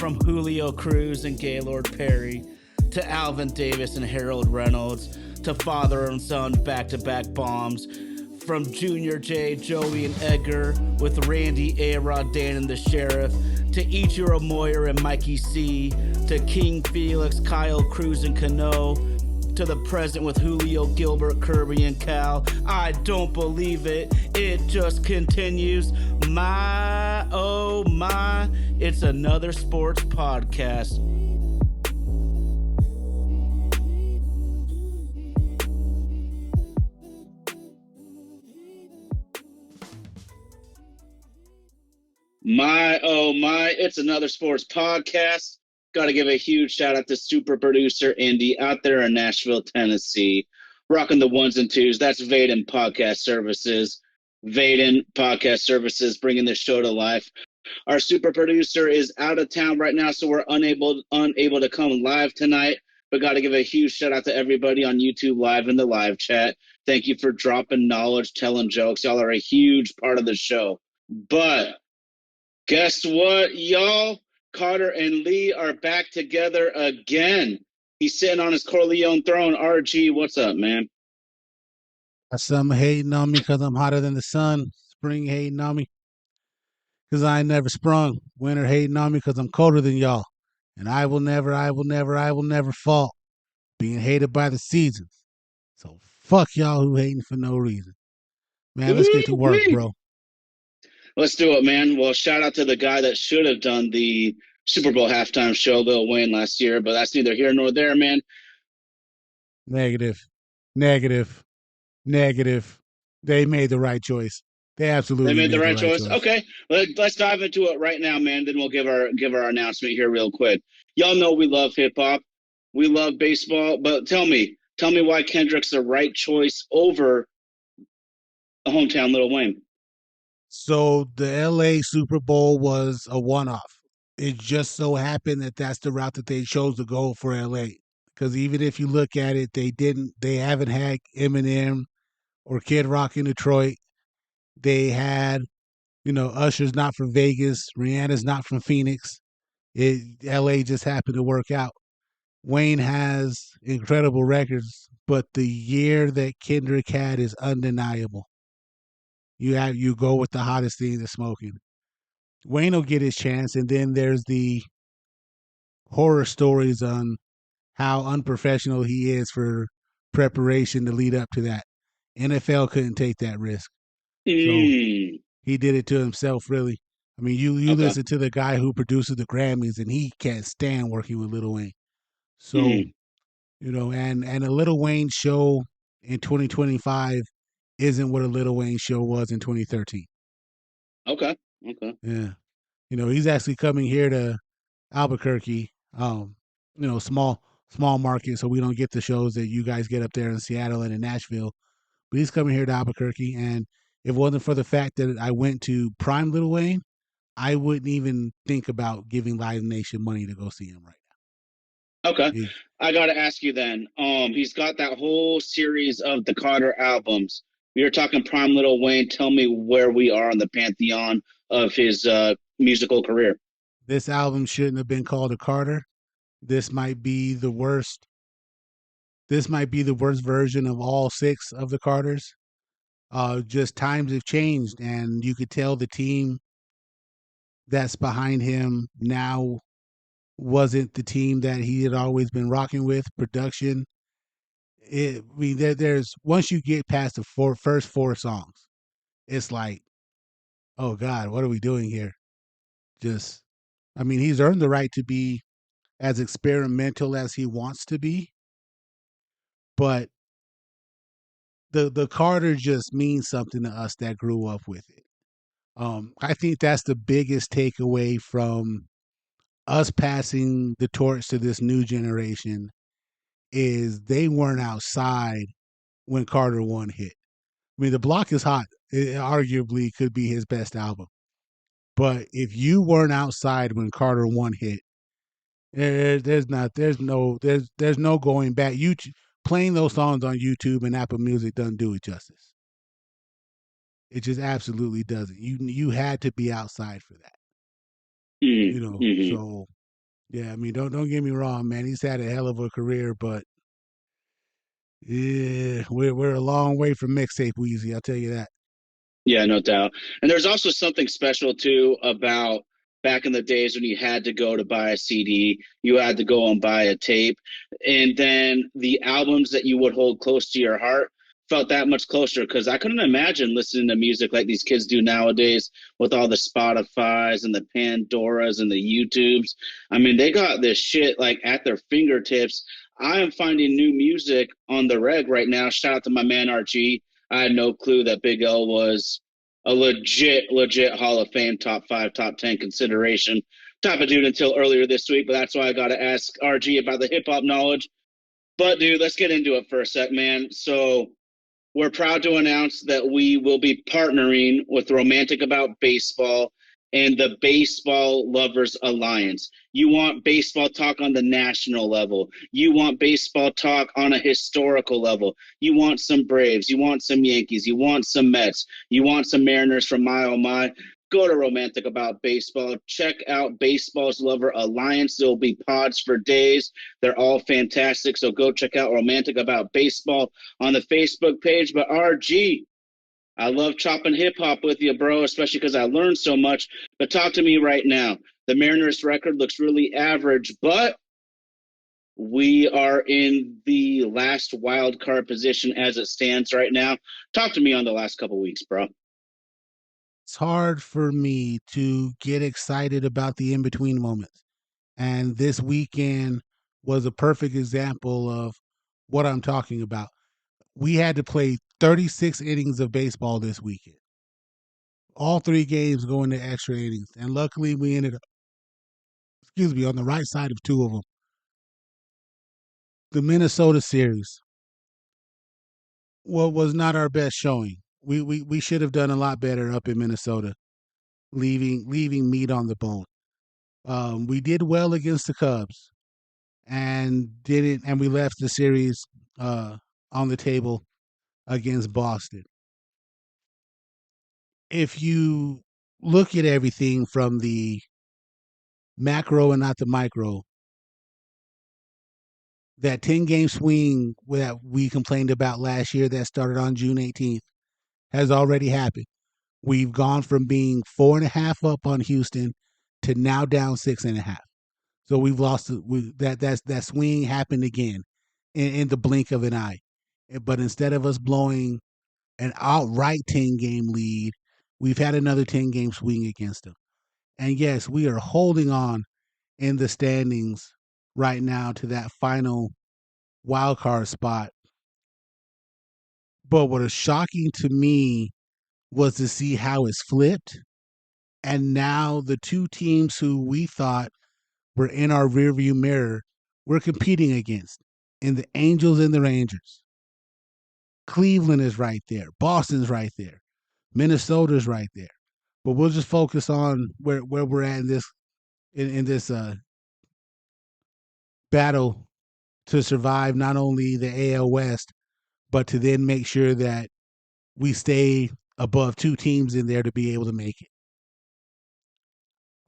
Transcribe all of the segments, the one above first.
from Julio Cruz and Gaylord Perry to Alvin Davis and Harold Reynolds to father and son back-to-back bombs, from Junior J, Joey and Edgar with Randy, A-Rod, Dan and the Sheriff, to Ichiro Moyer and Mikey C, to King Felix, Kyle Cruz and Cano, to the present with Julio, Gilbert, Kirby, and Cal. I don't believe it. It just continues. My, oh my, it's another sports podcast. My, oh my, it's another sports podcast. Got to give a huge shout out to super producer Andy out there in Nashville, Tennessee, rocking the ones and twos. That's Vaden Podcast Services. Vaden Podcast Services bringing this show to life. Our super producer is out of town right now, so we're unable to come live tonight. But got to give a huge shout out to everybody on YouTube Live in the live chat. Thank you for dropping knowledge, telling jokes. Y'all are a huge part of the show. But guess what, y'all? Carter and Lee are back together again. He's sitting on his Corleone throne. RG, what's up, man? Some hating on me because I'm hotter than the sun. Spring hating on me because I ain't never sprung. Winter hating on me because I'm colder than y'all. And I will never fall. Being hated by the seasons. So fuck y'all who hating for no reason. Man, let's get to work, bro. Let's do it, man. Well, shout out to the guy that should have done the Super Bowl halftime show, Lil Wayne, last year, but that's neither here nor there, man. Negative. They made the right choice. They absolutely made the right choice. Okay, let's dive into it right now, man. Then we'll give our announcement here real quick. Y'all know we love hip hop, we love baseball, but tell me why Kendrick's the right choice over a hometown Lil Wayne. So the LA Super Bowl was a one-off. It just so happened that that's the route that they chose to go for LA. Because even if you look at it, they haven't had Eminem or Kid Rock in Detroit. They had, Usher's not from Vegas, Rihanna's not from Phoenix. LA just happened to work out. Wayne has incredible records, but the year that Kendrick had is undeniable. You go with the hottest thing that's smoking. Wayne will get his chance, and then there's the horror stories on how unprofessional he is for preparation to lead up to that. NFL couldn't take that risk. So he did it to himself, really. I mean, you listen to the guy who produces the Grammys, and he can't stand working with Lil Wayne. So, and a Lil Wayne show in 2025 isn't what a Lil Wayne show was in 2013. Okay. Yeah. He's actually coming here to Albuquerque, small market, so we don't get the shows that you guys get up there in Seattle and in Nashville. But he's coming here to Albuquerque, and if it wasn't for the fact that I went to Prime Lil Wayne, I wouldn't even think about giving Live Nation money to go see him right now. Okay. I got to ask you then. He's got that whole series of the Carter albums. We were talking Prime Lil Wayne. Tell me where we are on the pantheon of his musical career. This album shouldn't have been called a Carter. This might be the worst. This might be the worst version of all 6 of the Carters. Just times have changed, and you could tell the team that's behind him now wasn't the team that he had always been rocking with. Production, there's once you get past the first 4 songs, it's like, oh God, what are we doing here? He's earned the right to be as experimental as he wants to be, but the Carter just means something to us that grew up with it. I think that's the biggest takeaway from us passing the torch to this new generation is they weren't outside when Carter 1 hit. I mean, The Block is Hot. It arguably could be his best album. But if you weren't outside when Carter 1 hit, there's no going back. Playing those songs on YouTube and Apple Music doesn't do it justice. It just absolutely doesn't. You had to be outside for that. So Yeah, I mean, don't get me wrong, man. He's had a hell of a career, but yeah, we're a long way from mixtape Weezy. I'll tell you that. Yeah, no doubt. And there's also something special too about back in the days when you had to go to buy a CD, you had to go and buy a tape, and then the albums that you would hold close to your heart felt that much closer because I couldn't imagine listening to music like these kids do nowadays with all the Spotify's and the Pandoras and the YouTubes. I mean, they got this shit like at their fingertips. I am finding new music on the reg right now. Shout out to my man RG. I had no clue that Big L was a legit Hall of Fame top five, top 10 consideration type of dude until earlier this week. But that's why I got to ask RG about the hip hop knowledge. But dude, let's get into it for a sec, man. So we're proud to announce that we will be partnering with Romantic About Baseball and the Baseball Lovers Alliance. You want baseball talk on the national level. You want baseball talk on a historical level. You want some Braves. You want some Yankees. You want some Mets. You want some Mariners from my oh my. Go to Romantic About Baseball. Check out Baseball's Lover Alliance. There'll be pods for days. They're all fantastic. So go check out Romantic About Baseball on the Facebook page. But RG, I love chopping hip hop with you, bro, especially because I learned so much. But talk to me right now. The Mariners record looks really average, but we are in the last wild card position as it stands right now. Talk to me on the last couple weeks, bro. It's hard for me to get excited about the in between moments. And this weekend was a perfect example of what I'm talking about. We had to play 36 innings of baseball this weekend. All three games going to extra innings. And luckily we ended up, excuse me, on the right side of two of them. The Minnesota series, what was not our best showing. We should have done a lot better up in Minnesota, leaving meat on the bone. We did well against the Cubs and didn't, and we left the series uh, on the table against Boston. If you look at everything from the macro and not the micro, that 10-game swing that we complained about last year that started on June 18th has already happened. We've gone from being 4.5 up on Houston to now down 6.5. So we've lost that swing happened again in the blink of an eye. But instead of us blowing an outright 10-game lead, we've had another 10-game swing against them. And yes, we are holding on in the standings right now to that final wild card spot. But what is shocking to me was to see how it's flipped. And now the two teams who we thought were in our rearview mirror, we're competing against in the Angels and the Rangers. Cleveland is right there. Boston's right there. Minnesota's right there. But we'll just focus on where we're at in this battle to survive not only the AL West, but to then make sure that we stay above two teams in there to be able to make it.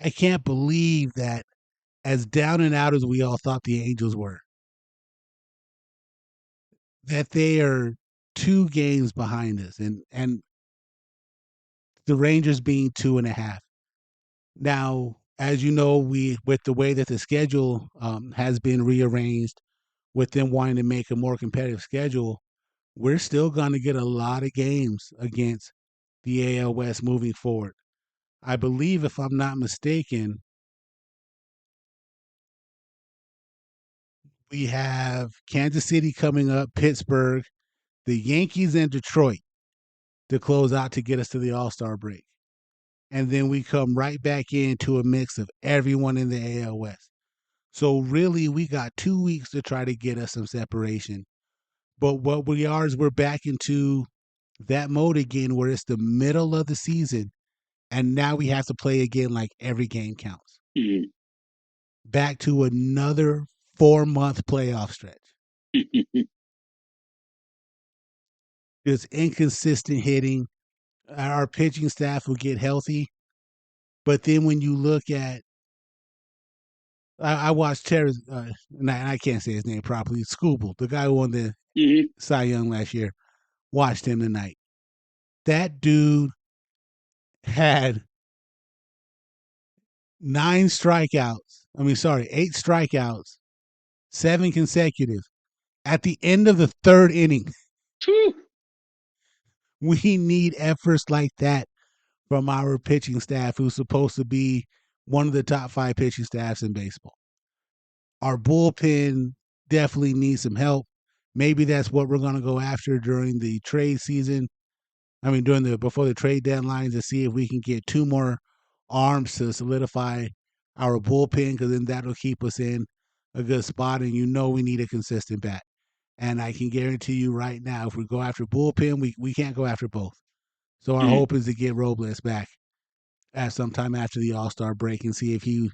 I can't believe that as down and out as we all thought the Angels were, that they are 2 games behind us and the Rangers being 2.5. Now, as you know, we with the way that the schedule has been rearranged, with them wanting to make a more competitive schedule, we're still going to get a lot of games against the AL West moving forward. I believe, if I'm not mistaken, we have Kansas City coming up, Pittsburgh, the Yankees, and Detroit to close out to get us to the All-Star break. And then we come right back into a mix of everyone in the AL West. So really, we got 2 weeks to try to get us some separation. But what we are is we're back into that mode again where it's the middle of the season and now we have to play again like every game counts. Mm. Back to another 4-month playoff stretch. It's inconsistent hitting. Our pitching staff will get healthy. But then when you look at I watched Terry, and I can't say his name properly. Scooble, the guy who won the Hmm. Cy Young last year. Watched him tonight. That dude had 9 strikeouts. I mean, sorry, 8 strikeouts, 7 consecutive. At the end of the third inning, Whew. we need efforts like that from our pitching staff, who's supposed to be one of the top 5 pitching staffs in baseball. Our bullpen definitely needs some help. Maybe that's what we're going to go after during the trade season. I mean, during the before the trade deadline to see if we can get 2 more arms to solidify our bullpen, because then that'll keep us in a good spot. And we need a consistent bat. And I can guarantee you right now, if we go after bullpen, we can't go after both. So our Mm. hope is to get Robles back at some time after the All-Star break and see if he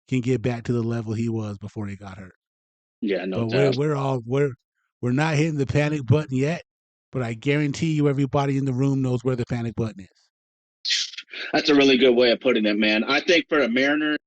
can get back to the level he was before he got hurt. Yeah, no But doubt. we're not hitting the panic button yet. But I guarantee you, everybody in the room knows where the panic button is. That's a really good way of putting it, man. I think for a Mariner,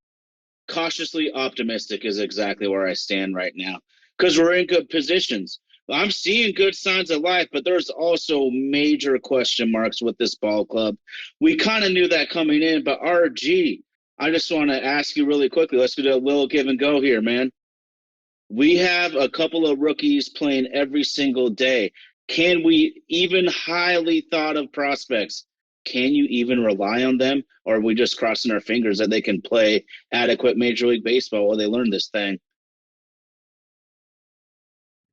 cautiously optimistic is exactly where I stand right now because we're in good positions. I'm seeing good signs of life, but there's also major question marks with this ball club. We kind of knew that coming in, but RG, I just want to ask you really quickly. Let's do a little give and go here, man. We have a couple of rookies playing every single day. Can we, even highly thought of prospects, can you even rely on them? Or are we just crossing our fingers that they can play adequate Major League Baseball while they learn this thing?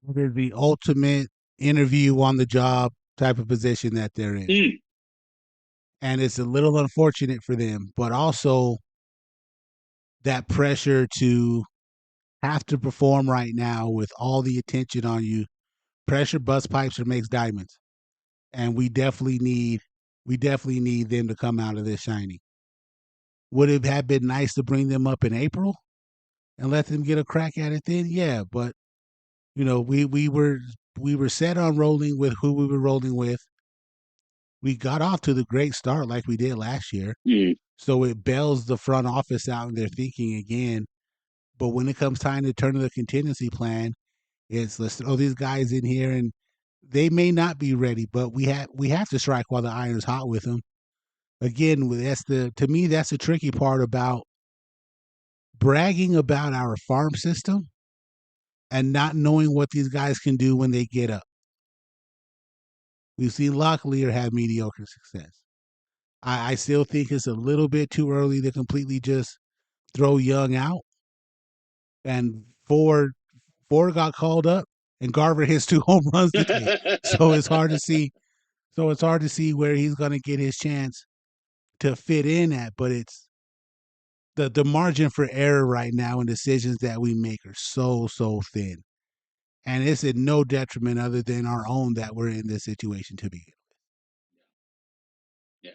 It is the ultimate interview on the job type of position that they're in. Mm, And it's a little unfortunate for them, but also that pressure to have to perform right now with all the attention on you. Pressure bust pipes or makes diamonds. And we definitely need them to come out of this shining. Would it have been nice to bring them up in April and let them get a crack at it then? Yeah, but we were set on rolling with who we were rolling with. We got off to the great start like we did last year. mm. So it bails the front office out and they're thinking again. But when it comes time to turn to the contingency plan, it's let's throw these guys in here and they may not be ready, but we have to strike while the iron's hot with them. Again, to me that's the tricky part about bragging about our farm system and not knowing what these guys can do when they get up. We've seen Locklear have mediocre success. I still think it's a little bit too early to completely just throw Young out. And Ford got called up, and Garver hits 2 home runs today. So it's hard to see. So it's hard to see where he's going to get his chance to fit in at. But it's the margin for error right now in decisions that we make are so thin, and it's at no detriment other than our own that we're in this situation to begin. Yeah,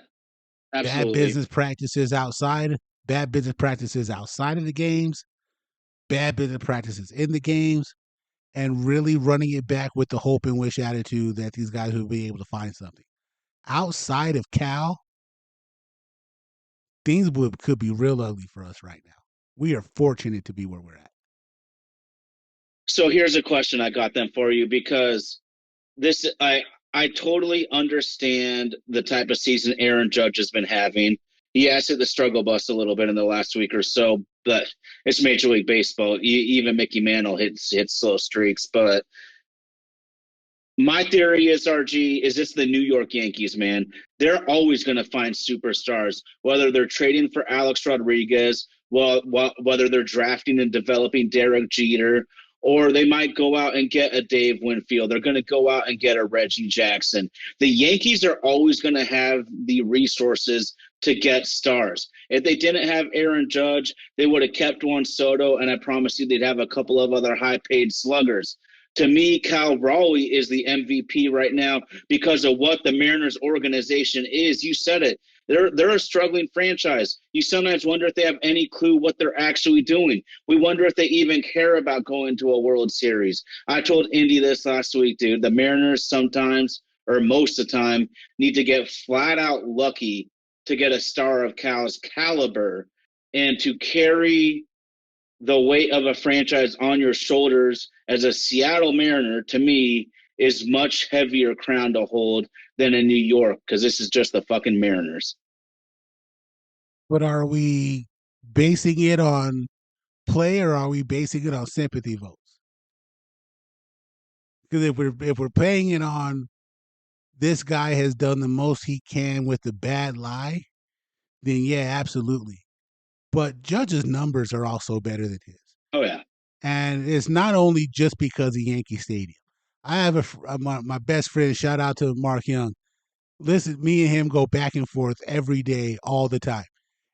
Bad absolutely. business practices outside, bad business practices outside of the games, bad business practices in the games, and really running it back with the hope and wish attitude that these guys will be able to find something. Outside of Cal, could be real ugly for us right now. We are fortunate to be where we're at. So here's a question I got then for you because this I totally understand the type of season Aaron Judge has been having. He has hit the struggle bus a little bit in the last week or so, but it's Major League Baseball. Even Mickey Mantle hits slow streaks. But my theory is, RG, is it's the New York Yankees, man. They're always going to find superstars, whether they're trading for Alex Rodriguez, whether they're drafting and developing Derek Jeter, or they might go out and get a Dave Winfield. They're going to go out and get a Reggie Jackson. The Yankees are always going to have the resources to get stars. If they didn't have Aaron Judge, they would have kept Juan Soto, and I promise you they'd have a couple of other high-paid sluggers. To me, Cal Raleigh is the MVP right now because of what the Mariners organization is. You said it. They're a struggling franchise. You sometimes wonder if they have any clue what they're actually doing. We wonder if they even care about going to a World Series. I told Indy this last week, dude. The Mariners sometimes, or most of the time, need to get flat out lucky to get a star of Cal's caliber and to carry the weight of a franchise on your shoulders as a Seattle Mariner, to me, is much heavier crown to hold than in New York, because this is just the fucking Mariners. But are we basing it on play or are we basing it on sympathy votes? Because if we're paying it on this guy has done the most he can with the bad lie, then yeah, absolutely. But Judge's numbers are also better than his. Oh, yeah. And it's not only just because of Yankee Stadium. I have my best friend, shout out to Mark Young. Listen, me and him go back and forth every day, all the time.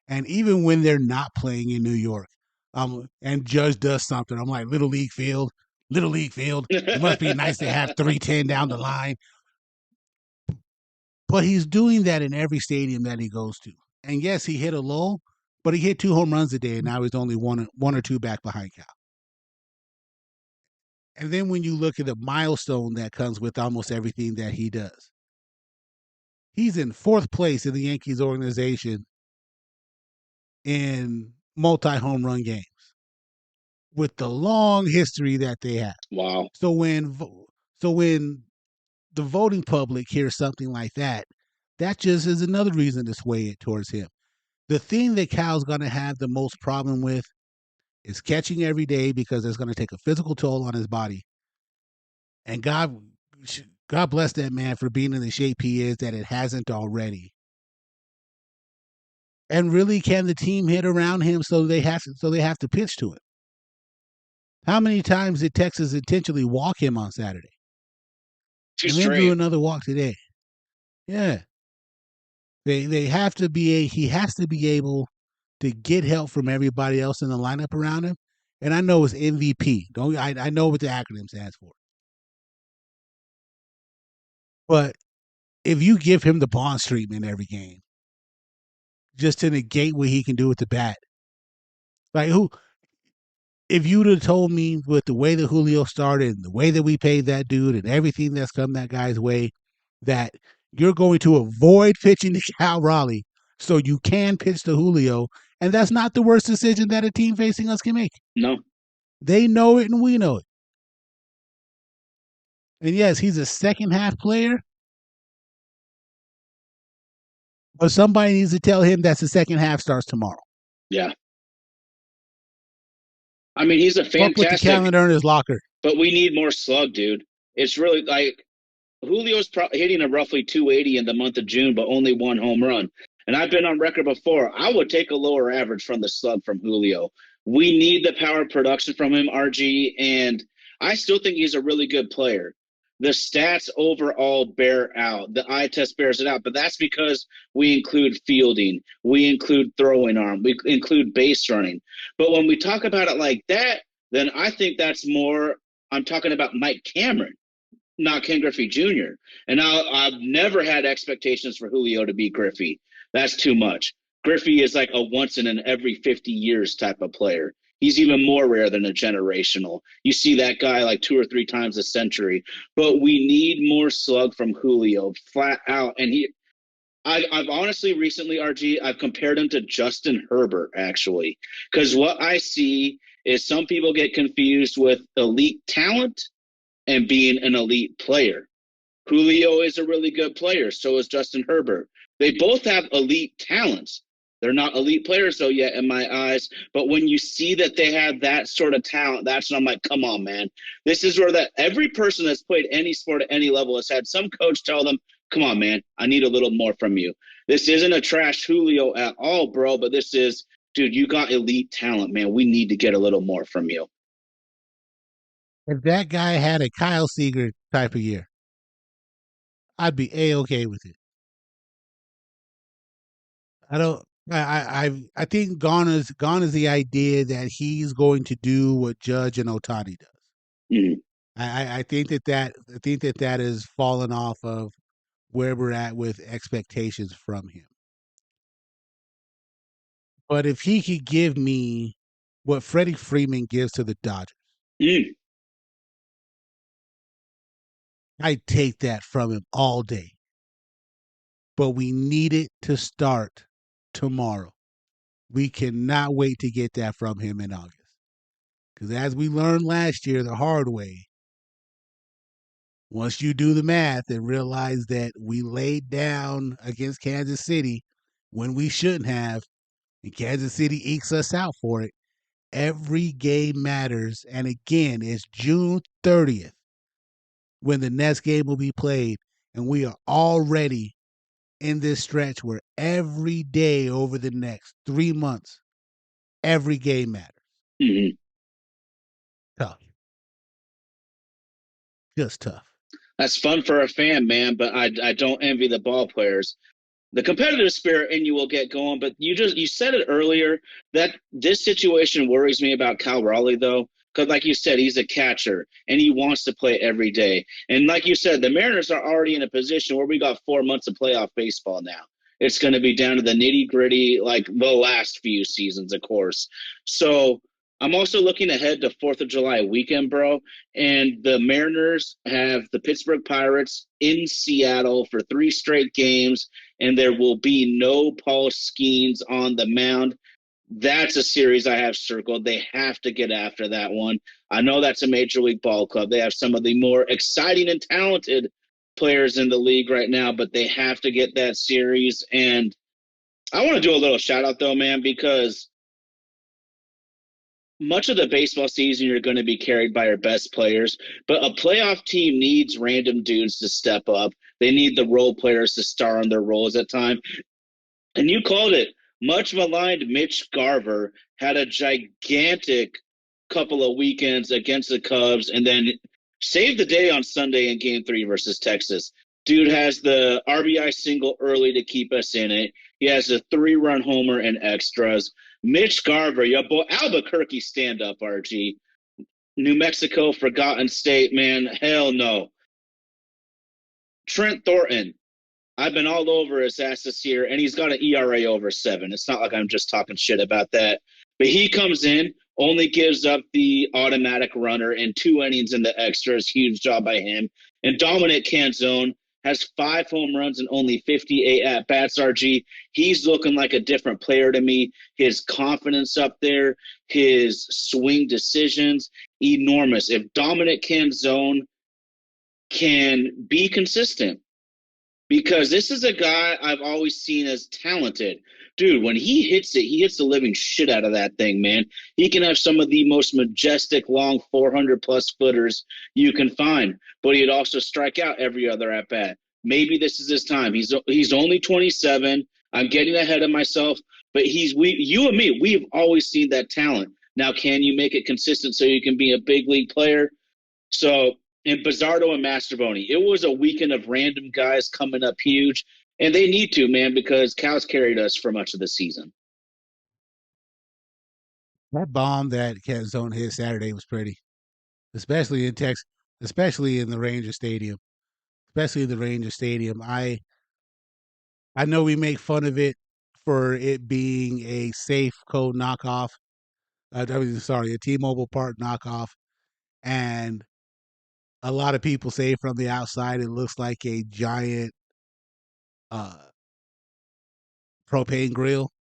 And even when they're not playing in New York, and Judge does something, I'm like, Little League Field. It must be nice to have 310 down the line. But he's doing that in every stadium that he goes to. And yes, he hit a low, but he hit 2 home runs a day, and now he's only one or two back behind Cal. And then when you look at the milestone that comes with almost everything that he does, he's in fourth place in the Yankees organization in multi-home run games with the long history that they have. Wow. So when the voting public hears something like that, that just is another reason to sway it towards him. The thing that Cal's going to have the most problem with is catching every day because it's going to take a physical toll on his body. And God bless that man for being in the shape he is that it hasn't already. And really, can the team hit around him so they have to pitch to him? How many times did Texas intentionally walk him on Saturday? Too And then do straight. another walk today. Yeah. They have to he has to be able to get help from everybody else in the lineup around him. And I know it's MVP. Don't I know what the acronym stands for. But if you give him the Bonds treatment every game, just to negate what he can do with the bat, like who if you'd have told me with the way that Julio started and the way that we paid that dude and everything that's come that guy's way, that you're going to avoid pitching to Cal Raleigh so you can pitch to Julio, and that's not the worst decision that a team facing us can make. No. They know it and we know it. And yes, he's a second half player, but somebody needs to tell him that the second half starts tomorrow. Yeah. I mean, he's a Fuck with the fantastic, calendar in his locker. but we need more slug, dude. It's really like Julio's hitting a roughly 280 in the month of June, but only 1 home run. And I've been on record before. I would take a lower average from the slug from Julio. We need the power production from him, RG, and I still think he's a really good player. The stats overall bear out. The eye test bears it out, but that's because we include fielding, we include throwing arm, we include base running. But when we talk about it like that, then I think that's more. I'm talking about Mike Cameron, not Ken Griffey Jr. And I've never had expectations for Julio to beat Griffey. That's too much. Griffey is like a once in an every 50 years type of player. He's even more rare than a generational. You see that guy like 2 or 3 times a century. But we need more slug from Julio, flat out. And I've honestly recently, RG, I've compared him to Justin Herbert, actually. Because what I see is some people get confused with elite talent and being an elite player. Julio is a really good player. So is Justin Herbert. They both have elite talents. They're not elite players, though, yet in my eyes. But when you see that they have that sort of talent, that's when I'm like, come on, man. This is where that every person that's played any sport at any level has had some coach tell them, come on, man, I need a little more from you. This isn't a trash Julio at all, bro, but this is, dude, you got elite talent, man. We need to get a little more from you. If that guy had a Kyle Seager type of year, I'd be A-okay with it. I don't. I think gone is the idea that he's going to do what Judge and Otani does. Mhm. I think that has fallen off of where we're at with expectations from him. But if he could give me what Freddie Freeman gives to the Dodgers, Mm. I'd take that from him all day. But we need it to start tomorrow. We cannot wait to get that from him in August. Because as we learned last year the hard way, once you do the math and realize that we laid down against Kansas City when we shouldn't have, and Kansas City ekes us out for it, every game matters. And again, it's June 30th when the next game will be played. And we are already in this stretch where every day over the next 3 months, every game matters. Mhm. Tough. Just tough. That's fun for a fan, man, but I don't envy the ball players. The competitive spirit in you will get going, but you said it earlier that this situation worries me about Cal Raleigh though, because like you said, he's a catcher and he wants to play every day. And like you said, the Mariners are already in a position where we got 4 months of playoff baseball now. It's going to be down to the nitty gritty, like the last few seasons, of course. So I'm also looking ahead to July 4th weekend, bro. And the Mariners have the Pittsburgh Pirates in Seattle for 3 straight games, and there will be no Paul Skeens on the mound. That's a series I have circled. They have to get after that one. I know that's a Major League Ball club. They have some of the more exciting and talented players in the league right now, but they have to get that series. And I want to do a little shout out, though, man, because much of the baseball season you're going to be carried by your best players, but a playoff team needs random dudes to step up. They need the role players to star on their roles at time. And you called it. Much maligned Mitch Garver had a gigantic couple of weekends against the Cubs and then saved the day on Sunday in game 3 versus Texas. Dude has the RBI single early to keep us in it. He has a 3-run homer and extras. Mitch Garver, your boy, Albuquerque stand up, RG. New Mexico, Forgotten State, man. Hell no. Trent Thornton, I've been all over his ass this year, and he's got an ERA over 7. It's not like I'm just talking shit about that. But he comes in, only gives up the automatic runner in 2 innings in the extras. Huge job by him. And Dominic Canzone has 5 home runs and only 58 at bats. RG, he's looking like a different player to me. His confidence up there, his swing decisions, enormous. If Dominic Canzone can be consistent, because this is a guy I've always seen as talented. Dude, when he hits it, he hits the living shit out of that thing, man. He can have some of the most majestic, long 400 plus footers you can find, but he'd also strike out every other at bat. Maybe this is his time. He's only 27. I'm getting ahead of myself, but you and me, we've always seen that talent. Now, can you make it consistent so you can be a big league player? So in Bizzardo and Masterboni, it was a weekend of random guys coming up huge, and they need to, man, because Cal's carried us for much of the season. That bomb that Canzone hit Saturday was pretty, especially in Texas, especially in the Ranger Stadium, especially in the Ranger Stadium. I know we make fun of it for it being a safe code knockoff. Sorry, a T-Mobile Park knockoff, and a lot of people say from the outside it looks like a giant uh, propane grill,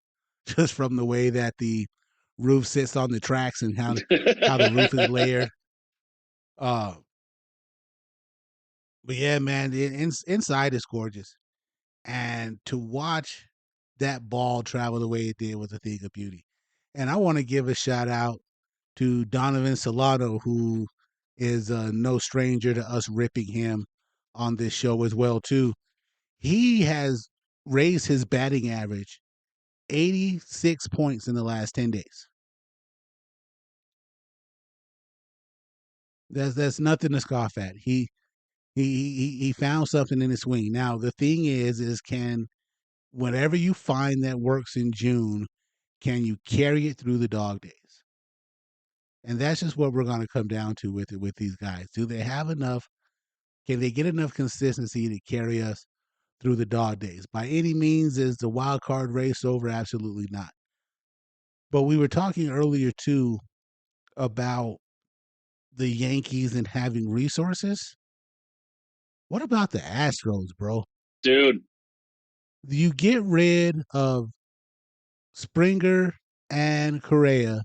just from the way that the roof sits on the tracks and how the roof is layered. Uh, but yeah, man, inside is gorgeous, and to watch that ball travel the way it did was a thing of beauty. And I want to give a shout out to Donovan Solano, who is no stranger to us ripping him on this show as well too. He has raised his batting average 86 points in the last 10 days. That's nothing to scoff at. He found something in his swing. Now the thing is can whatever you find that works in June, can you carry it through the dog days? And that's just what we're going to come down to with these guys. Do they have enough? Can they get enough consistency to carry us through the dog days? By any means, is the wild card race over? Absolutely not. But we were talking earlier too about the Yankees and having resources. What about the Astros, bro? Dude, You get rid of Springer and Correa,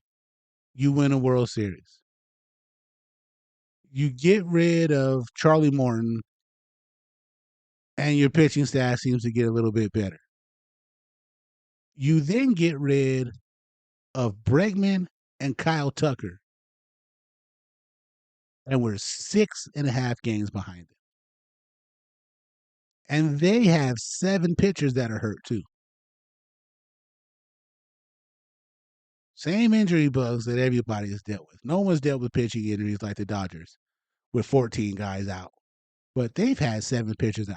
you win a World Series. You get rid of Charlie Morton, and your pitching staff seems to get a little bit better. You then get rid of Bregman and Kyle Tucker, and we're 6.5 games behind them. And they have 7 pitchers that are hurt too. Same injury bugs that everybody has dealt with. No one's dealt with pitching injuries like the Dodgers with 14 guys out, but they've had 7 pitchers out.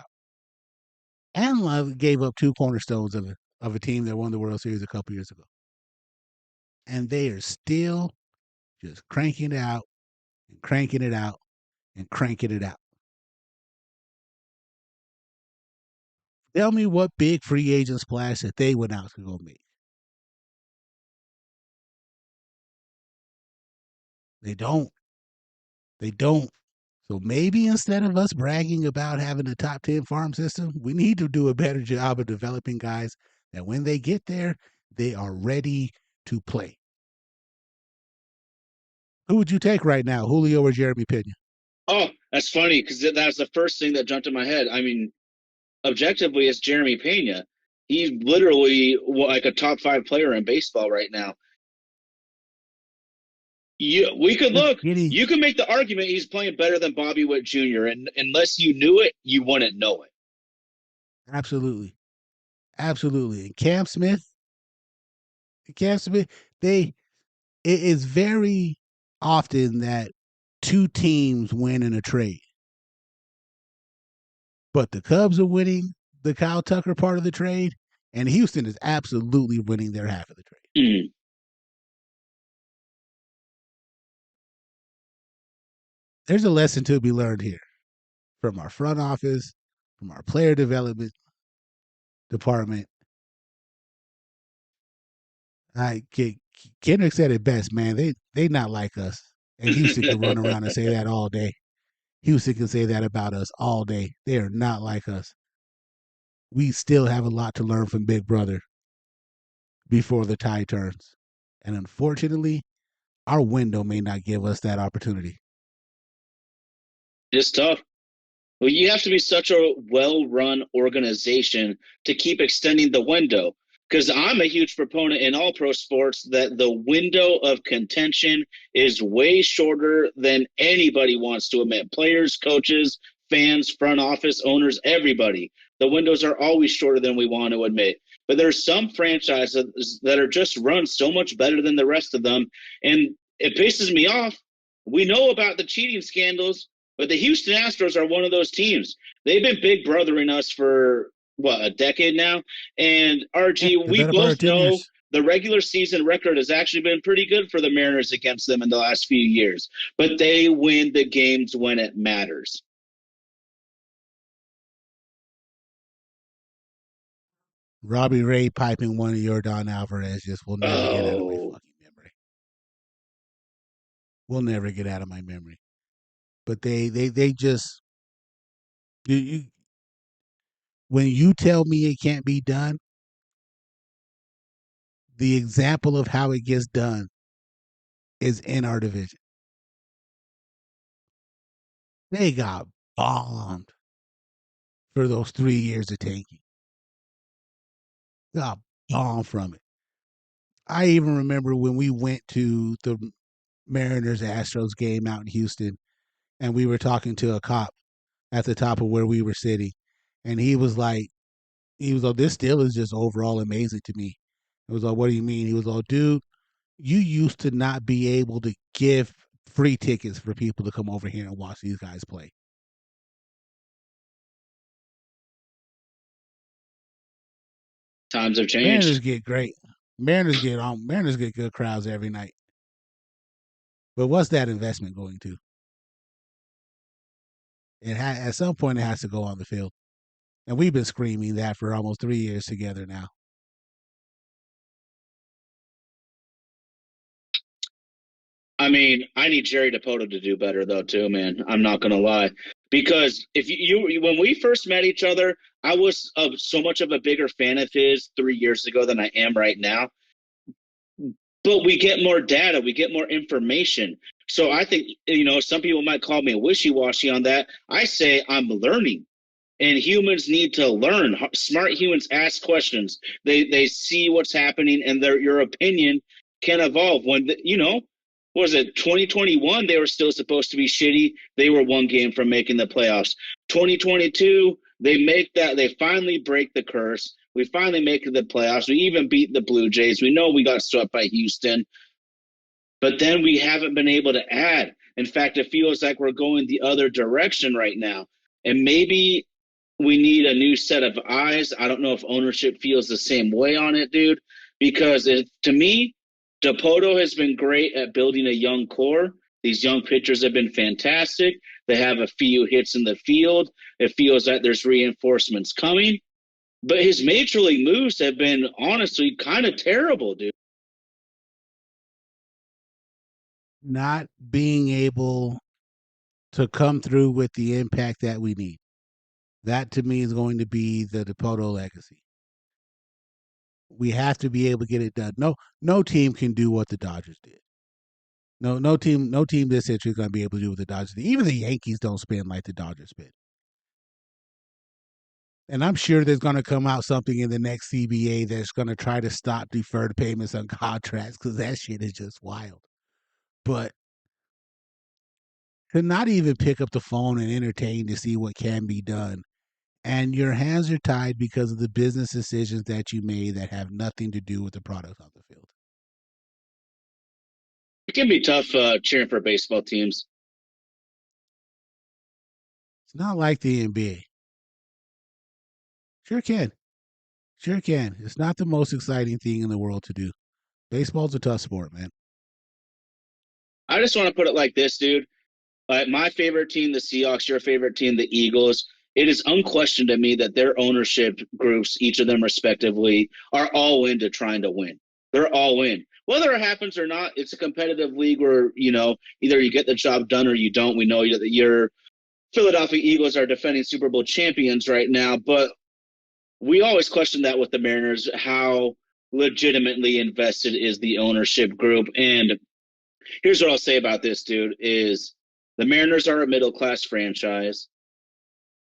And Love gave up 2 cornerstones of a team that won the World Series a couple years ago. And they are still just cranking it out and cranking it out and cranking it out. Tell me what big free agent splash that they went out to go make. They don't. They don't. So maybe instead of us bragging about having a top 10 farm system, we need to do a better job of developing guys that when they get there, they are ready to play. Who would you take right now, Julio or Jeremy Pena? Oh, that's funny because that's the first thing that jumped in my head. I mean, objectively, it's Jeremy Pena. He's literally like a top 5 player in baseball right now. We could We're look. getting You can make the argument he's playing better than Bobby Witt Jr. And unless you knew it, you wouldn't know it. absolutely, absolutely. And Cam Smith, they it is very often that 2 teams win in a trade, but the Cubs are winning the Kyle Tucker part of the trade, and Houston is absolutely winning their half of the trade. Mm. There's a lesson to be learned here from our front office, from our player development department. I Kendrick said it best, man. They not like us, and Houston can run around and say that all day. Houston can say that about us all day. They are not like us. We still have a lot to learn from Big Brother before the tide turns, and unfortunately, our window may not give us that opportunity. It's tough. Well, you have to be such a well-run organization to keep extending the window. Because I'm a huge proponent in all pro sports that the window of contention is way shorter than anybody wants to admit. Players, coaches, fans, front office, owners, everybody. The windows are always shorter than we want to admit. But there's some franchises that are just run so much better than the rest of them. And it pisses me off. We know about the cheating scandals, but the Houston Astros are one of those teams. They've been big brothering us for what, a decade now? And Yeah, RG, the we better part both of 10 know years. the regular season record has actually been pretty good for the Mariners against them in the last few years, but they win the games when it matters. Robbie Ray piping one of Jordan Alvarez just will never get out of my Oh, fucking memory. Will never get out of my memory. But they just you when you tell me it can't be done, the example of how it gets done is in our division. They got bombed for those 3 years of tanking. Got bombed from it. I even remember when we went to the Mariners Astros game out in Houston, and we were talking to a cop at the top of where we were sitting, and he was like, this still is just overall amazing to me. I was like, what do you mean? He was like, dude, you used to not be able to give free tickets for people to come over here and watch these guys play. times have Mariners changed. get great. Mariners get good crowds every night. But what's that investment going to? At some point it has to go on the field. And we've been screaming that for almost 3 years together now. I mean, I need Jerry Dipoto to do better though too, man. I'm not gonna lie, because if when we first met each other, I was so much of a bigger fan of his 3 years ago than I am right now. But we get more data, we get more information. So I think, some people might call me wishy-washy on that. I say I'm learning, and humans need to learn. Smart humans ask questions. They see what's happening, and your opinion can evolve. Was it 2021? They were still supposed to be shitty. They were one game from making the playoffs. 2022, they finally break the curse. We finally make the playoffs. We even beat the Blue Jays. We know we got swept by Houston, but then we haven't been able to add. In fact, it feels like we're going the other direction right now. And maybe we need a new set of eyes. I don't know if ownership feels the same way on it, dude, because to me, Dipoto has been great at building a young core. These young pitchers have been fantastic. They have a few hits in the field. It feels like there's reinforcements coming. But his major league moves have been honestly kind of terrible, dude. Not being able to come through with the impact that we need. That to me is going to be the Dipoto legacy. We have to be able to get it done. No team can do what the Dodgers did. No team this century is going to be able to do what the Dodgers did. Even the Yankees don't spin like the Dodgers spin. And I'm sure there's going to come out something in the next CBA that's going to try to stop deferred payments on contracts because that shit is just wild. But to not even pick up the phone and entertain to see what can be done, and your hands are tied because of the business decisions that you made that have nothing to do with the product on the field. It can be tough cheering for baseball teams. It's not like the NBA. Sure can. Sure can. It's not the most exciting thing in the world to do. Baseball's a tough sport, man. I just want to put it like this, dude. My favorite team, the Seahawks, your favorite team, the Eagles. It is unquestioned to me that their ownership groups, each of them respectively, are all into trying to win. They're all in. Whether it happens or not, it's a competitive league where, either you get the job done or you don't. We know that your Philadelphia Eagles are defending Super Bowl champions right now, but we always question that with the Mariners, how legitimately invested is the ownership group. And here's what I'll say about this, dude, is the Mariners are a middle-class franchise.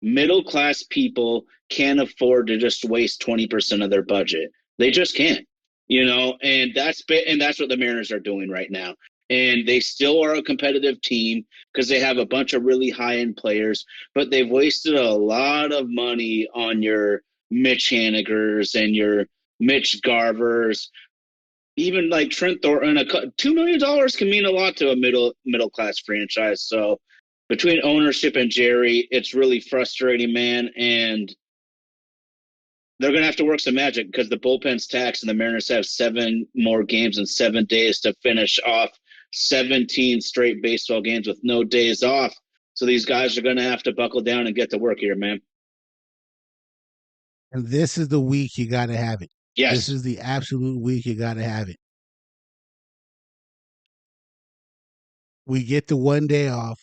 Middle-class people can't afford to just waste 20% of their budget. They just can't, and that's what the Mariners are doing right now. And they still are a competitive team because they have a bunch of really high-end players, but they've wasted a lot of money on your Mitch Hanigers and your Mitch Garvers, even like Trent Thornton. $2 million can mean a lot to a middle class franchise. So between ownership and Jerry, it's really frustrating, man. And they're gonna have to work some magic because the bullpen's taxed, and the Mariners have 7 more games in 7 days to finish off 17 straight baseball games with no days off. So these guys are gonna have to buckle down and get to work here, man. And this is the week you got to have it. This Yes. is the absolute week you got to have it. We get the one day off,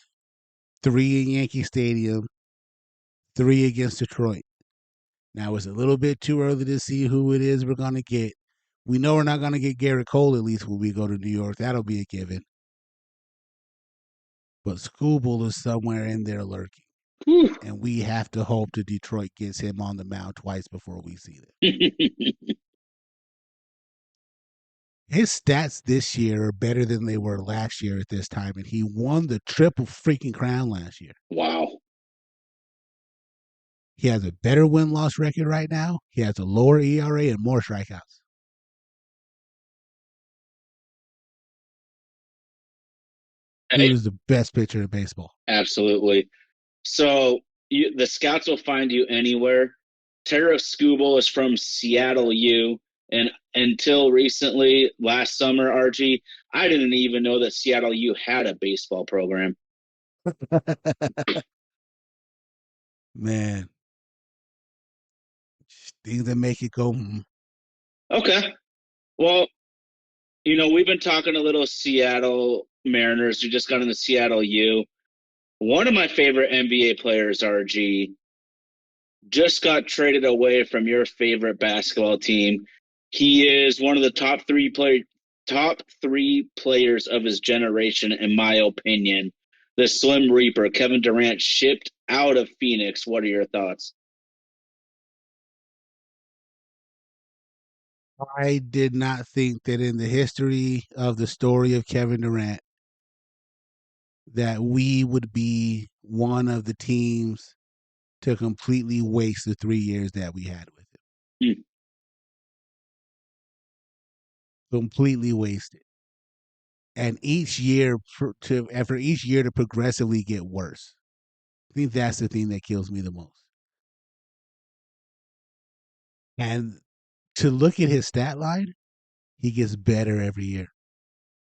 3 in Yankee Stadium, 3 against Detroit. Now, it's a little bit too early to see who it is we're going to get. We know we're not going to get Garrett Cole, at least when we go to New York. That'll be a given. But Scooble is somewhere in there lurking. Whew. And we have to hope that Detroit gets him on the mound twice before we see them. His stats this year are better than they were last year at this time, and he won the triple freaking crown last year. Wow. He has a better win-loss record right now. He has a lower ERA and more strikeouts. Dude Hey, is the best pitcher in baseball. absolutely. So the scouts will find you anywhere. Tara Skubal is from Seattle U. And until recently, last summer, RG, I didn't even know that Seattle U had a baseball program. Man, things that make it go. Okay. Well, we've been talking a little Seattle Mariners. We just got in the Seattle U. One of my favorite NBA players, RG, just got traded away from your favorite basketball team. He is one of the top top three players of his generation, in my opinion. The Slim Reaper, Kevin Durant, shipped out of Phoenix. What are your thoughts? I did not think that in the history of the story of Kevin Durant that we would be one of the teams to completely waste the 3 years that we had with him. Hmm. Completely wasted. And each year for each year to progressively get worse. I think that's the thing that kills me the most. And to look at his stat line, he gets better every year.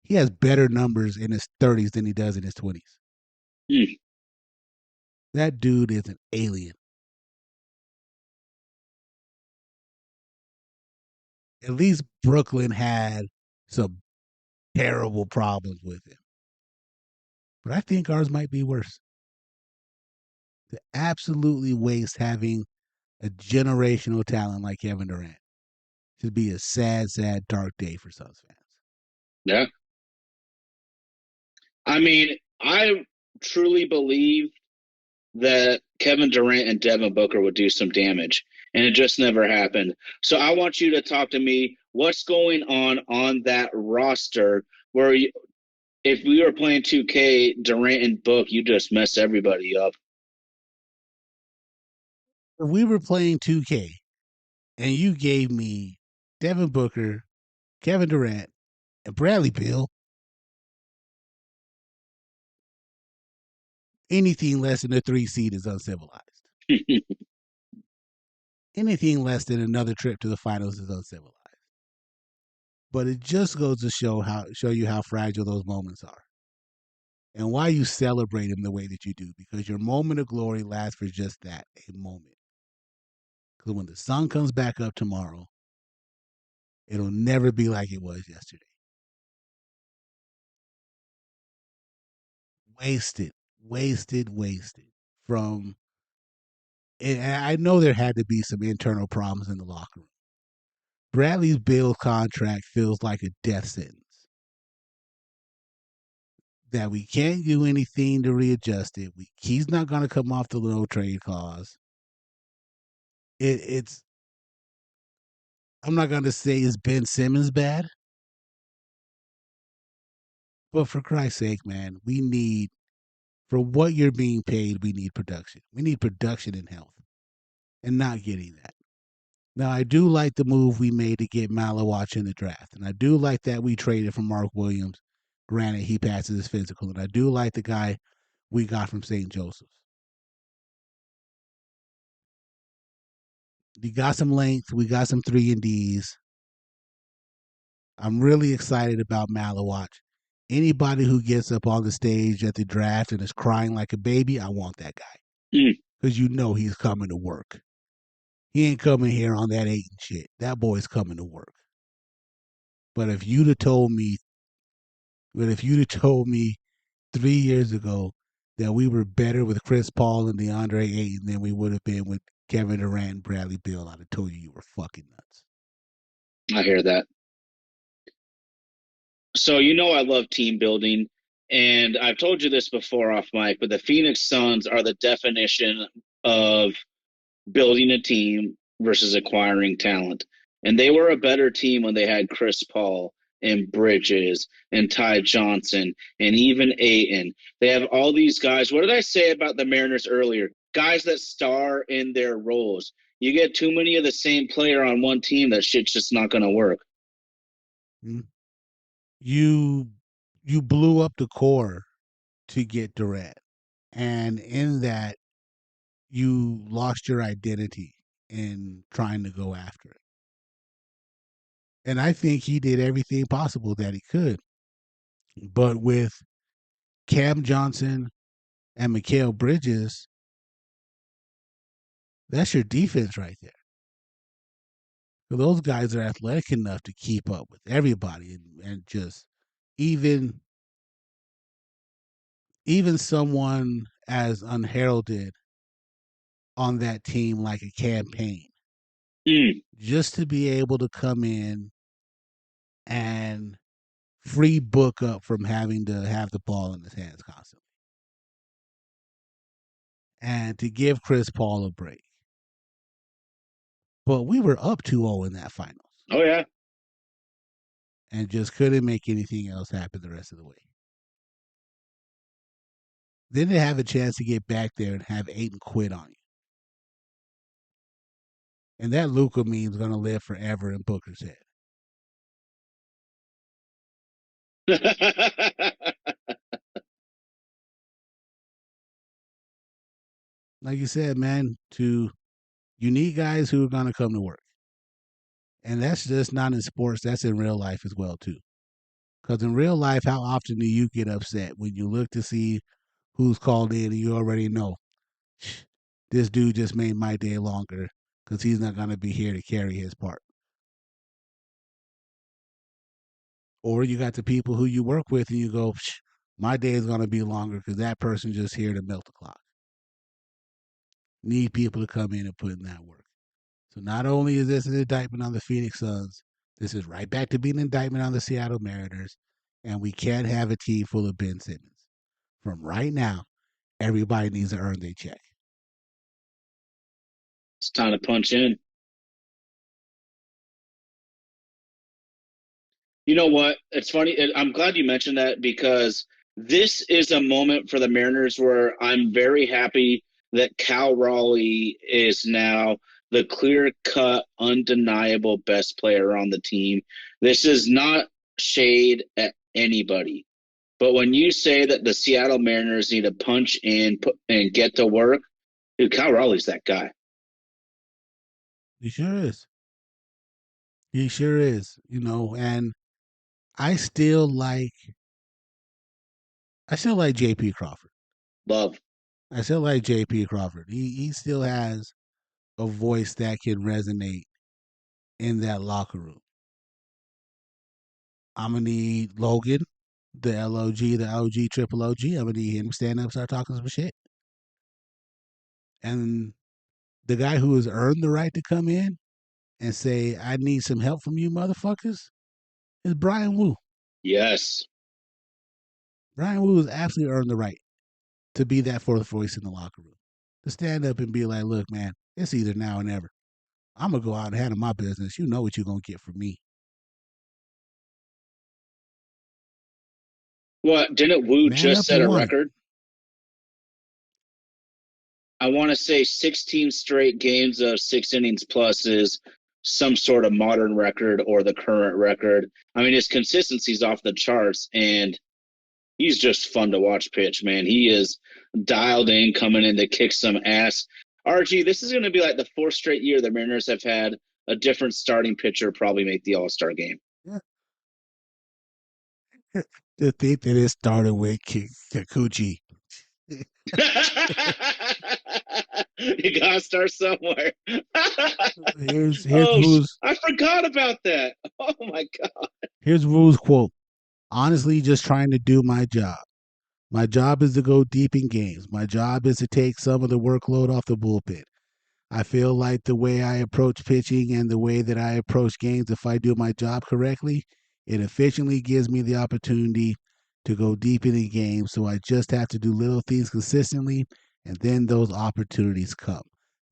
He has better numbers in his 30s than he does in his 20s. Hmm. That dude is an alien. At least Brooklyn had some terrible problems with him. But I think ours might be worse. To absolutely waste having a generational talent like Kevin Durant should be a sad, sad, dark day for Suns fans. Yeah. I mean, I truly believe that Kevin Durant and Devin Booker would do some damage, and it just never happened. So I want you to talk to me. What's going on that roster where you, if we were playing 2K, Durant and Book, you just mess everybody up. If we were playing 2K and you gave me Devin Booker, Kevin Durant, and Bradley Beal, anything less than a 3 seed is uncivilized. Anything less than another trip to the finals is uncivilized. But it just goes to show you how fragile those moments are. And why you celebrate them the way that you do, because your moment of glory lasts for just that, a moment. Because when the sun comes back up tomorrow, it'll never be like it was yesterday. Wasted, wasted, wasted. From, and I know there had to be some internal problems in the locker room. Bradley's Beal contract feels like a death sentence. That we can't do anything to readjust it. He's not going to come off the no trade clause. It's I'm not going to say it's Ben Simmons bad, but for Christ's sake, man, we need for what you're being paid. We need production. We need production and health, and not getting that. Now, I do like the move we made to get Malawach in the draft, and I do like that we traded for Mark Williams. Granted, he passes his physical, and I do like the guy we got from St. Joseph's. We got some length. We got some 3-and-Ds. I'm really excited about Malawach. Anybody who gets up on the stage at the draft and is crying like a baby, I want that guy. Mm. Because you know he's coming to work. He ain't coming here on that 8 and shit. That boy's coming to work. But if you'd have told me, but if you'd have told me 3 years ago that we were better with Chris Paul and DeAndre Ayton than we would have been with Kevin Durant and Bradley Beal, I'd have told you were fucking nuts. I hear that. So you know I love team building, and I've told you this before off mic, but the Phoenix Suns are the definition of building a team versus acquiring talent. And they were a better team when they had Chris Paul and Bridges and Ty Johnson and even Ayton. They have all these guys. What did I say about the Mariners earlier? Guys that star in their roles. You get too many of the same player on one team, that shit's just not going to work. Hmm? You you blew up the core to get Durant, and in that you lost your identity in trying to go after it. And I think he did everything possible that he could. But with Cam Johnson and Mikal Bridges, that's your defense right there. So those guys are athletic enough to keep up with everybody, and just even even someone as unheralded on that team like a campaign, Mm. just to be able to come in and free book up from having to have the ball in his hands constantly, and to give Chris Paul a break. But we were up 2-0 in that finals Oh yeah. and just couldn't make anything else happen the rest of the way. Then to have a chance to get back there and have Aiden quit on you. And that Luka meme is going to live forever in Booker's head. Like you said, man, you need guys who are going to come to work. And that's just not in sports, that's in real life as well, too. Because in real life, how often do you get upset when you look to see who's called in and you already know this dude just made my day longer because he's not going to be here to carry his part? Or you got the people who you work with and you go, my day is going to be longer because that person's just here to milk the clock. Need people to come in and put in that work. So not only is this an indictment on the Phoenix Suns, this is right back to being an indictment on the Seattle Mariners, and we can't have a team full of Ben Simmons. From right now, everybody needs to earn their check. It's time to punch in. You know what? It's funny. I'm glad you mentioned that because this is a moment for the Mariners where I'm very happy that Cal Raleigh is now the clear cut, undeniable best player on the team. This is not shade at anybody. But when you say that the Seattle Mariners need to punch in and get to work, dude, Cal Raleigh's that guy. He sure is. He sure is. And I still like JP Crawford. Love. I still like JP Crawford. He still has a voice that can resonate in that locker room. I'm gonna need Logan, the LOG, the OG, triple OG. I'm gonna need him to stand up, and start talking some shit. And the guy who has earned the right to come in and say, "I need some help from you, motherfuckers," is Brian Wu. Yes. Brian Wu has absolutely earned the right to be that fourth voice in the locker room, to stand up and be like, "Look, man, it's either now or never. I'm gonna go out and handle my business. You know what you're gonna get from me." What? Didn't Wu Man just up set and a won it. record? I want to say 16 straight games of 6 innings plus is some sort of modern record or the current record. I mean, his consistency's off the charts, and he's just fun to watch pitch, man. He is dialed in, coming in to kick some ass. RG, this is going to be like the fourth straight year the Mariners have had a different starting pitcher probably make the All Star game. Yeah. To think that it started with Kikuchi. You gotta start somewhere. Here's Oh, Wu's I forgot about that. Oh my god. here's Wu's quote. Honestly, just trying to do my job. My job is to go deep in games. My job is to take some of the workload off the bullpen. I feel like the way I approach pitching and the way that I approach games, if I do my job correctly, it efficiently gives me the opportunity to go deep in the game. So I just have to do little things consistently, and then those opportunities come.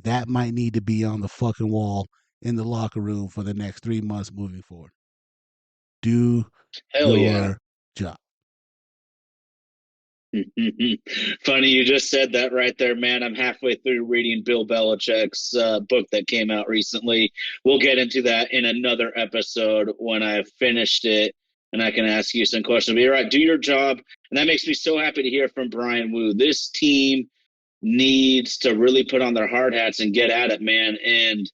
That might need to be on the fucking wall in the locker room for the next 3 months moving forward. Do Hell yeah. your job. Funny you just said that right there, man. I'm halfway through reading Bill Belichick's book that came out recently. We'll get into that in another episode when I've finished it and I can ask you some questions. But you're right, do your job. And that makes me so happy to hear from Brian Wu. This team needs to really put on their hard hats and get at it, man. And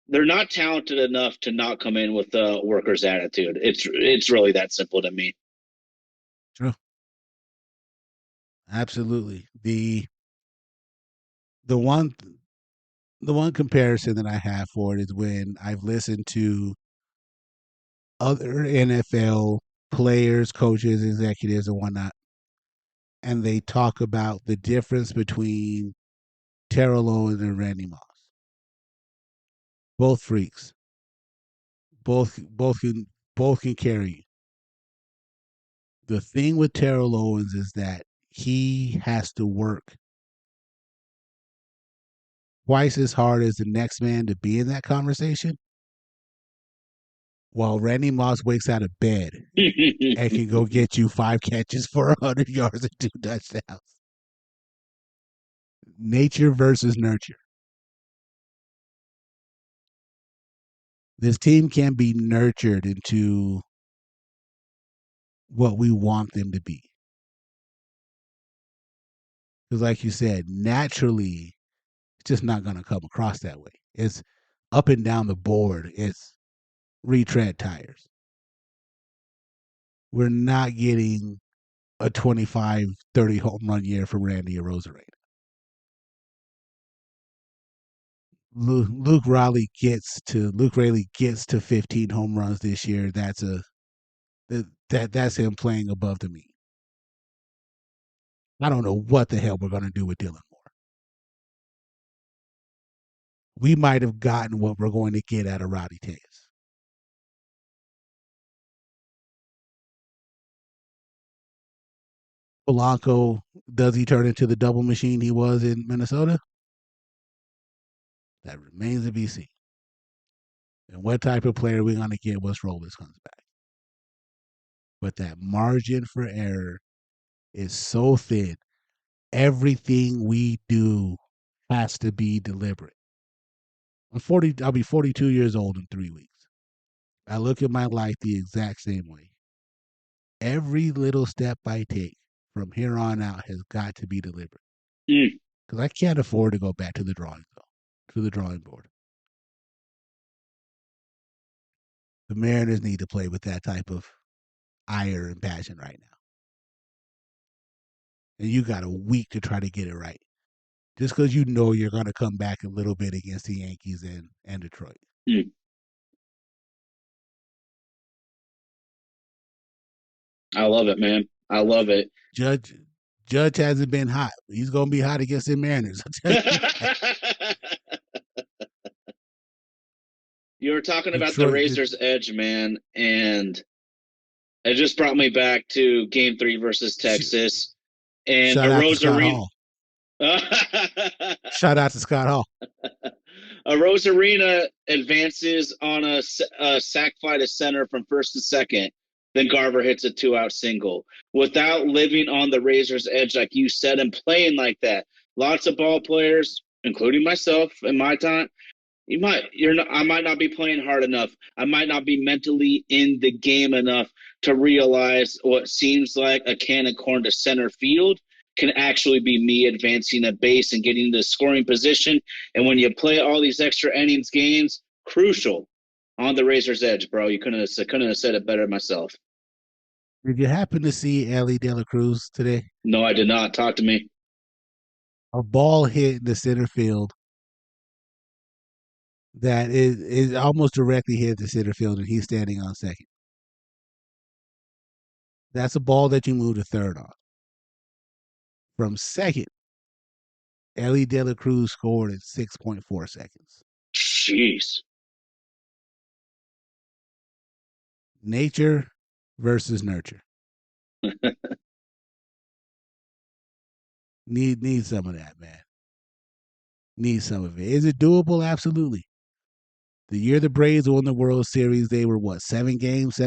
they're not talented enough to not come in with a worker's attitude. It's really that simple to me. True. Absolutely. The one the one comparison that I have for it is when I've listened to other NFL players, coaches, executives, and whatnot, and they talk about the difference between Terrell Owens and Randy Moss. Both freaks. Both can carry you. The thing with Terrell Owens is that he has to work twice as hard as the next man to be in that conversation, while Randy Moss wakes out of bed and can go get you 5 catches for 100 yards and 2 touchdowns. Nature versus nurture. This team can be nurtured into what we want them to be. Because, like you said, naturally, it's just not going to come across that way. It's up and down the board, it's retread tires. We're not getting a 25, 30 home run year from Randy Arozarena. Luke Rayleigh gets to 15 home runs this year. That's him playing above the mean. I don't know what the hell we're gonna do with Dylan Moore. We might have gotten what we're going to get out of Roddy Tejas. Polanco, does he turn into the double machine he was in Minnesota? That remains to be seen. And what type of player are we going to get once Robles comes back? But that margin for error is so thin. Everything we do has to be deliberate. I'll be 42 years old in 3 weeks. I look at my life the exact same way. Every little step I take from here on out has got to be deliberate. Because I can't afford to go back to the drawing board. The Mariners need to play with that type of ire and passion right now. And you got a week to try to get it right. Just because you know you're going to come back a little bit against the Yankees and Detroit. I love it, man. I love it. Judge hasn't been hot. He's going to be hot against the Mariners. You were talking about the Detroit. Razor's Edge, man, and it just brought me back to Game 3 versus Texas and Shout a out to Scott Rosarina. Hall. Shout out to Scott Hall. A Rosarina advances on a sac fly to center from first to second. Then Garver hits a 2-out single without living on the Razor's edge, like you said, and playing like that. Lots of ball players, including myself in my time, I might not be playing hard enough. I might not be mentally in the game enough to realize what seems like a can of corn to center field can actually be me advancing a base and getting the scoring position. And when you play all these extra innings games, crucial on the razor's edge, bro. You couldn't have said it better myself. Did you happen to see Ellie De La Cruz today? No, I did not. Talk to me. A ball hit in the center field that is almost directly hit the center field, and he's standing on second. That's a ball that you move to third on. From second, Ellie De La Cruz scored in 6.4 seconds. Jeez. Nature versus nurture. Need some of that, man. Need some of it. Is it doable? Absolutely. The year the Braves won the World Series, they were what, 8 games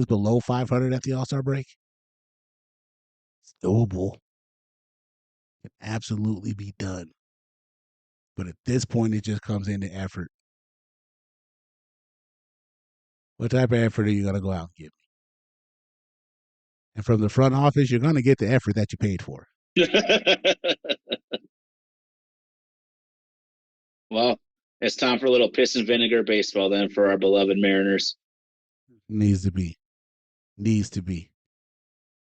below 500 at the All-Star break? It's doable. Can absolutely be done. But at this point, it just comes into effort. What type of effort are you going to go out and give me? And from the front office, you're going to get the effort that you paid for. Well, it's time for a little piss and vinegar baseball then for our beloved Mariners. Needs to be. Needs to be.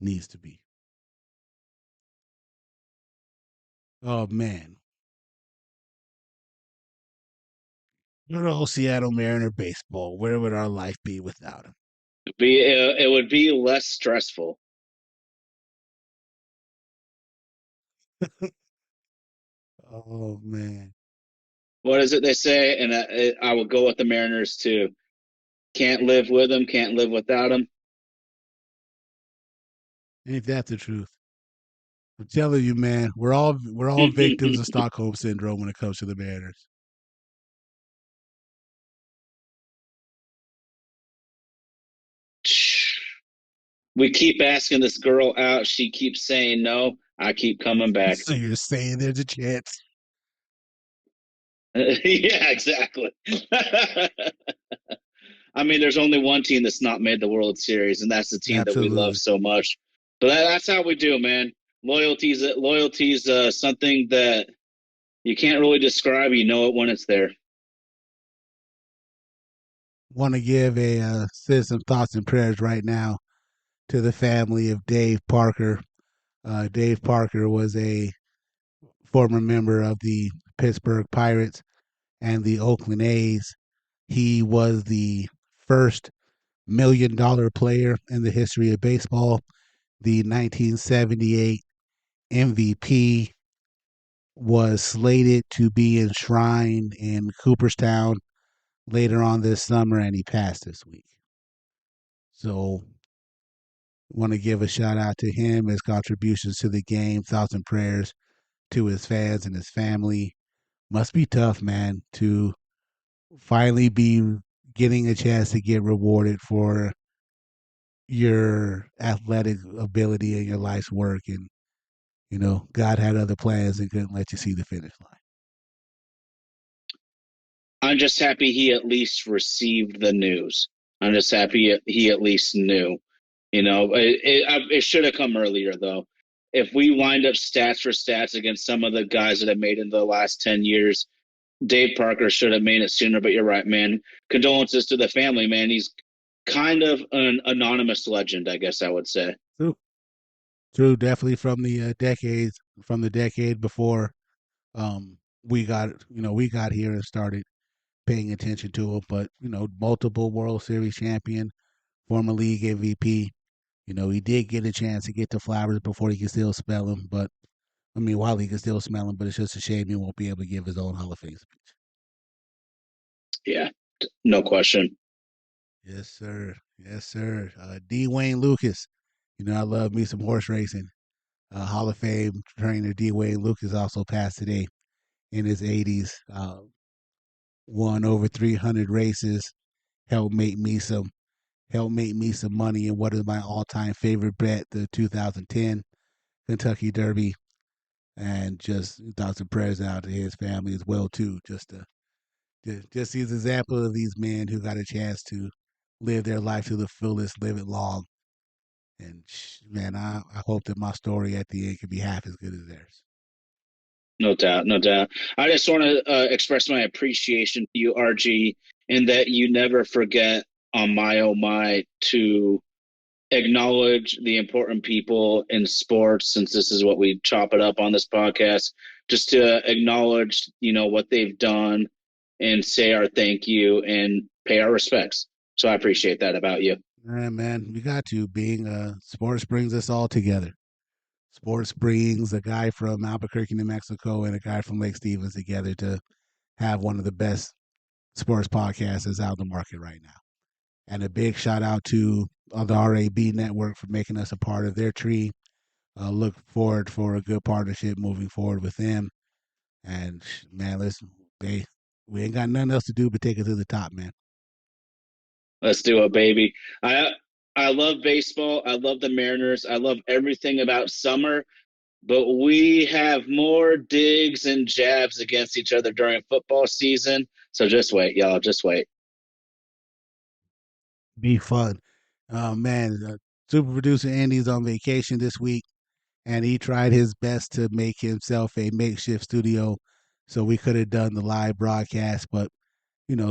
Needs to be. Oh, man. Good old Seattle Mariner baseball. Where would our life be without him? It would be less stressful. Oh, man. What is it they say? And I will go with the Mariners too. Can't live with them, can't live without them. Ain't that the truth? I'm telling you, man, we're all victims of Stockholm syndrome when it comes to the Mariners. We keep asking this girl out. She keeps saying no. I keep coming back. So you're saying there's a chance? Yeah, exactly. I mean, there's only one team that's not made the World Series, and that's the team that we love Absolutely. so much. But that's how we do, man. Loyalty's something that you can't really describe. You know it when it's there. Want to give a send some thoughts and prayers right now to the family of Dave Parker. Dave Parker was a former member of the Pittsburgh Pirates and the Oakland A's. He was the first $1 million player in the history of baseball, the 1978 MVP, was slated to be enshrined in Cooperstown later on this summer, and he passed this week. So, want to give a shout out to him, his contributions to the game, thoughts and prayers to his fans and his family. Must be tough, man, to finally be getting a chance to get rewarded for your athletic ability and your life's work. And, God had other plans and couldn't let you see the finish line. I'm just happy he at least received the news. I'm just happy he at least knew. It should have come earlier though. If we wind up stats for stats against some of the guys that have made it in the last 10 years, Dave Parker should have made it sooner. But you're right, man. Condolences to the family, man. He's kind of an anonymous legend, I guess I would say. True. True. Definitely from the decade before we got here and started paying attention to him. But, multiple World Series champion, former league MVP. He did get a chance to get to Flowers before he could still smell him. But, I mean, while he can still smell him, but it's just a shame he won't be able to give his own Hall of Fame speech. Yeah, no question. Yes, sir. Yes, sir. D. Wayne Lucas. I love me some horse racing. Hall of Fame trainer D. Wayne Lucas also passed today in his 80s. Won over 300 races. Helped make me some money in what is my all-time favorite bet, the 2010 Kentucky Derby, and just thoughts and prayers out to his family as well too. Just these example of these men who got a chance to live their life to the fullest, live it long. And man, I hope that my story at the end can be half as good as theirs. No doubt, no doubt. I just want to express my appreciation to you, RG, in that you never forget on my oh my to acknowledge the important people in sports, since this is what we chop it up on this podcast, just to acknowledge, what they've done and say our thank you and pay our respects. So I appreciate that about you. Man, we got to. Being sports brings us all together. Sports brings a guy from Albuquerque, New Mexico, and a guy from Lake Stevens together to have one of the best sports podcasts that's out in the market right now. And a big shout out to the RAB network for making us a part of their tree. Look forward for a good partnership moving forward with them. And man, listen, we ain't got nothing else to do but take it to the top, man. Let's do it, baby. I love baseball. I love the Mariners. I love everything about summer. But we have more digs and jabs against each other during football season. So just wait, y'all. Just wait. Be fun. Man, super producer Andy's on vacation this week, and he tried his best to make himself a makeshift studio so we could have done the live broadcast. But,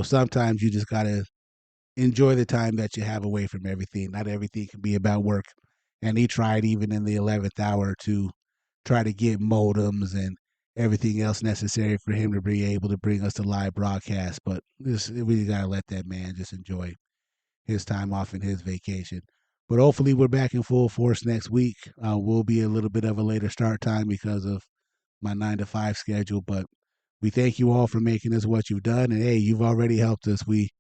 sometimes you just got to enjoy the time that you have away from everything. Not everything can be about work. And he tried even in the 11th hour to try to get modems and everything else necessary for him to be able to bring us the live broadcast. But we got to let that man just enjoy his time off and his vacation. But hopefully we're back in full force next week. We'll be a little bit of a later start time because of my 9 to 5 schedule. But we thank you all for making this what you've done. And hey, you've already helped us. We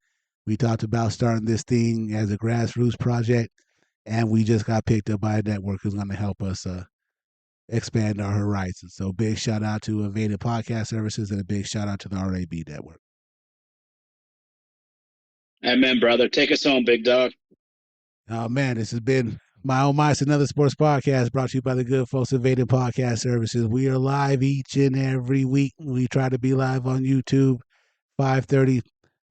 talked about starting this thing as a grassroots project, and we just got picked up by a network who's going to help us expand our horizons. So big shout out to Evaded Podcast Services and a big shout out to the RAB network. Amen, brother. Take us home, big dog. Oh man, this has been My Own Mice, another sports podcast brought to you by the good folks at Evaded Podcast Services. We are live each and every week. We try to be live on YouTube, 5:30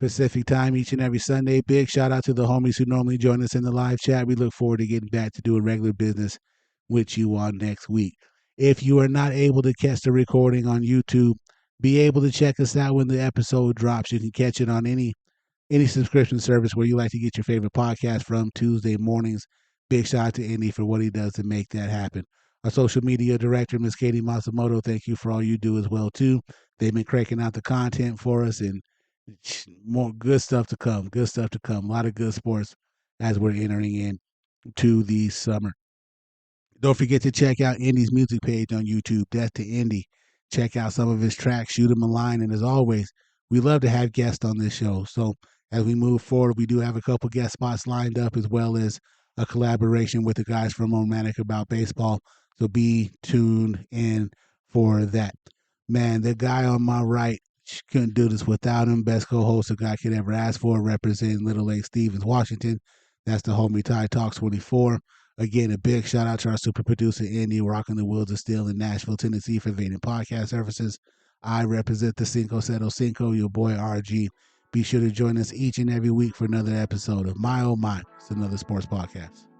Pacific time each and every Sunday. Big shout out to the homies who normally join us in the live chat. We look forward to getting back to doing regular business with you all next week. If you are not able to catch the recording on YouTube, be able to check us out when the episode drops. You can catch it on any subscription service where you like to get your favorite podcast from Tuesday mornings. Big shout out to Indy for what he does to make that happen. Our social media director, Miss Katie Masamoto, thank you for all you do as well too. They've been cranking out the content for us, and more good stuff to come. Good stuff to come. A lot of good sports as we're entering in to the summer. Don't forget to check out Indy's music page on YouTube. Death to Indy. Check out some of his tracks. Shoot him a line. And as always, we love to have guests on this show. So as we move forward, we do have a couple guest spots lined up, as well as a collaboration with the guys from Romantic About Baseball. So be tuned in for that. Man, the guy on my right, couldn't do this without him. Best co-host a guy could ever ask for, representing Little Lake Stevens, Washington. That's the homie Ty Talks 24. Again, a big shout out to our super producer, Andy, rocking the wheels of steel in Nashville, Tennessee for Vaden Podcast Services. I represent the Cinco Cero Cinco, your boy RG. Be sure to join us each and every week for another episode of My Oh My. It's another sports podcast.